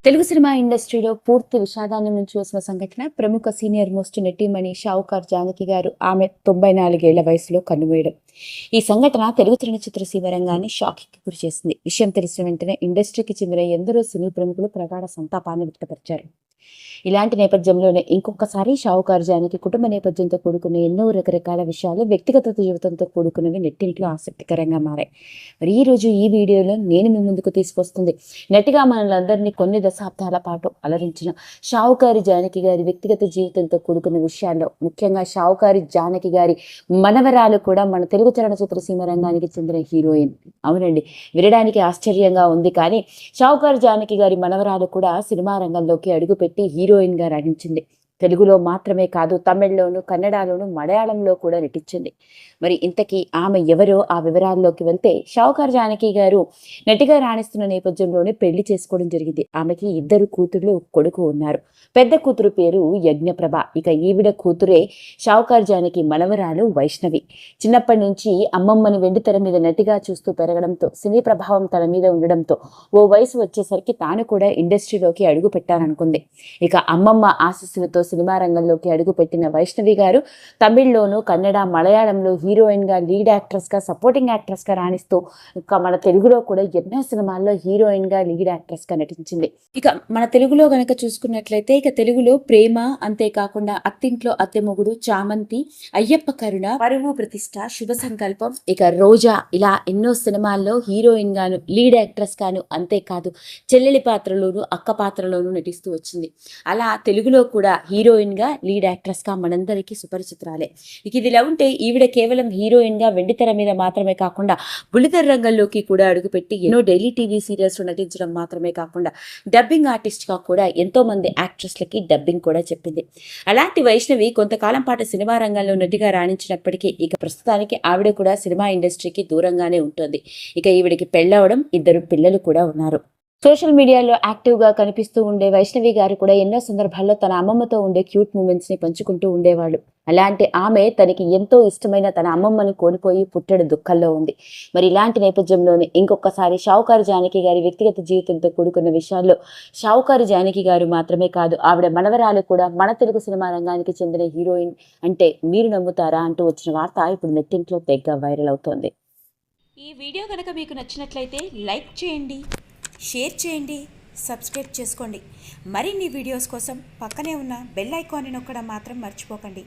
Telugu cinema ఇండస్ట్రీలో పూర్తి విషాదాన్ని నుంచి చూసిన సంఘటన ప్రముఖ సీనియర్ మోస్ట్ నటీమణి షావుకార్ జానకి గారు ఆమె 94 ఏళ్ల వయసులో కన్నుమూయడం. ఈ సంఘటన తెలుగు చలనచిత్ర సీమ రంగాన్ని షాకింగ్కి గురి చేసింది. విషయం తెలిసిన వెంటనే ఇండస్ట్రీకి చెందిన ఎందరో సినీ ప్రముఖులు ప్రగాఢ సంతాపాన్ని వ్యక్తపరిచారు. ఇలాంటి నేపథ్యంలోనే ఇంకొకసారి షావుకార్ జానకి కుటుంబ నేపథ్యంతో కూడుకున్న ఎన్నో రకరకాల విషయాలు వ్యక్తిగత జీవితంతో కూడుకున్నవి నెట్టింట్లో ఆసక్తికరంగా మారాయి. మరి ఈ రోజు ఈ వీడియోలో నేను మీ ముందుకు తీసుకొస్తుంది నటిగా మనలందరినీ కొన్ని దశాబ్దాల పాటు అలరించిన షావుకారి జానకి గారి వ్యక్తిగత జీవితంతో కూడుకున్న విషయాల్లో ముఖ్యంగా షావుకారి జానకి గారి మనవరాలు కూడా మన తెలుగు చలనచిత్ర సీమ రంగానికి చెందిన హీరోయిన్. అవునండి, వినడానికి ఆశ్చర్యంగా ఉంది, కానీ షావుకారి జానకి గారి మనవరాలు కూడా సినిమా రంగంలోకి అడుగుపెట్టి హీరోయిన్గా రాణించింది. తెలుగులో మాత్రమే కాదు, తమిళ్లోను, కన్నడలోను, మలయాళంలో కూడా నటించింది. మరి ఇంతకీ ఆమె ఎవరో ఆ వివరాల్లోకి వెళ్తే, షావుకార్ జానకి గారు నటిగా రాణిస్తున్న నేపథ్యంలోనే పెళ్లి చేసుకోవడం జరిగింది. ఆమెకి 2 కూతుర్లు, కొడుకు ఉన్నారు. పెద్ద కూతురు పేరు యజ్ఞప్రభ. ఇక ఈవిడ కూతురే షావుకార్ జానకి మనవరాలు వైష్ణవి. చిన్నప్పటి నుంచి అమ్మమ్మని వెండితెర మీద నటిగా చూస్తూ పెరగడంతో, సినీ ప్రభావం తన మీద ఉండడంతో ఓ వయసు వచ్చేసరికి తాను కూడా ఇండస్ట్రీలోకి అడుగు పెట్టాలనుకుంది. ఇక అమ్మమ్మ ఆశీస్సులతో సినిమా రంగంలోకి అడుగుపెట్టిన వైష్ణవి గారు తమిళ్లోను, కన్నడ, మలయాళంలో హీరోయిన్గా, లీడ్ యాక్ట్రెస్గా, సపోర్టింగ్ యాక్ట్రెస్గా రాణిస్తూ ఇక మన తెలుగులో కూడా ఎన్నో సినిమాల్లో హీరోయిన్గా, లీడ్ యాక్ట్రెస్గా నటించింది. ఇక మన తెలుగులో గనక చూసుకున్నట్లయితే ఇక తెలుగులో ప్రేమ, అంతేకాకుండా అత్తింట్లో అత్తెమొగుడు, చామంతి, అయ్యప్ప కరుణ, పరువు ప్రతిష్ట, శుభ సంకల్పం, ఇక రోజా, ఇలా ఎన్నో సినిమాల్లో హీరోయిన్ గాను, లీడ్ యాక్ట్రెస్ గాను, అంతేకాదు చెల్లెలి పాత్రలోను, అక్క పాత్రలోను నటిస్తూ వచ్చింది. అలా తెలుగులో కూడా హీరోయిన్గా, లీడ్ యాక్ట్రెస్గా మనందరికీ సుపరిచితురాలే. ఇక ఇదిలా ఉంటే ఈవిడ కేవలం హీరోయిన్గా వెండితెర మీద మాత్రమే కాకుండా బుల్లితెర రంగంలోకి కూడా అడుగుపెట్టి ఎన్నో డైలీ టీవీ సీరియల్స్లో నటించడం మాత్రమే కాకుండా డబ్బింగ్ ఆర్టిస్ట్గా కూడా ఎంతో మంది యాక్ట్రెస్లకి డబ్బింగ్ కూడా చెప్పింది. అలాంటి వైష్ణవి కొంతకాలం పాటు సినిమా రంగంలో నటిగా రాణించినప్పటికీ ఇక ప్రస్తుతానికి ఆవిడ కూడా సినిమా ఇండస్ట్రీకి దూరంగానే ఉంటుంది. ఇక ఈవిడికి పెళ్ళవడం, 2 పిల్లలు కూడా ఉన్నారు. సోషల్ మీడియాలో యాక్టివ్గా కనిపిస్తూ ఉండే వైష్ణవి గారు కూడా ఎన్నో సందర్భాల్లో తన అమ్మమ్మతో ఉండే క్యూట్ మూమెంట్స్ని పంచుకుంటూ ఉండేవాళ్ళు. అలాంటి ఆమె తనకి ఎంతో ఇష్టమైన తన అమ్మమ్మని కోల్పోయి పుట్టెడు దుఃఖంలో ఉంది. మరి ఇలాంటి నేపథ్యంలోనే ఇంకొకసారి షావుకారి జానకి గారి వ్యక్తిగత జీవితంతో కూడుకున్న విషయాల్లో షావుకారి జానకి గారు మాత్రమే కాదు, ఆవిడ మనవరాలు కూడా మన తెలుగు సినిమా రంగానికి చెందిన హీరోయిన్ అంటే మీరు నమ్ముతారా అంటూ వచ్చిన వార్త ఇప్పుడు నెట్టింట్లో తెగ వైరల్ అవుతోంది. ఈ వీడియో కనుక మీకు నచ్చినట్లయితే లైక్ చేయండి, షేర్ చేయండి, సబ్స్క్రైబ్ చేసుకోండి. మరిన్ని వీడియోస్ కోసం పక్కనే ఉన్న బెల్ ఐకాన్ని నొక్కడం మాత్రం మర్చిపోకండి.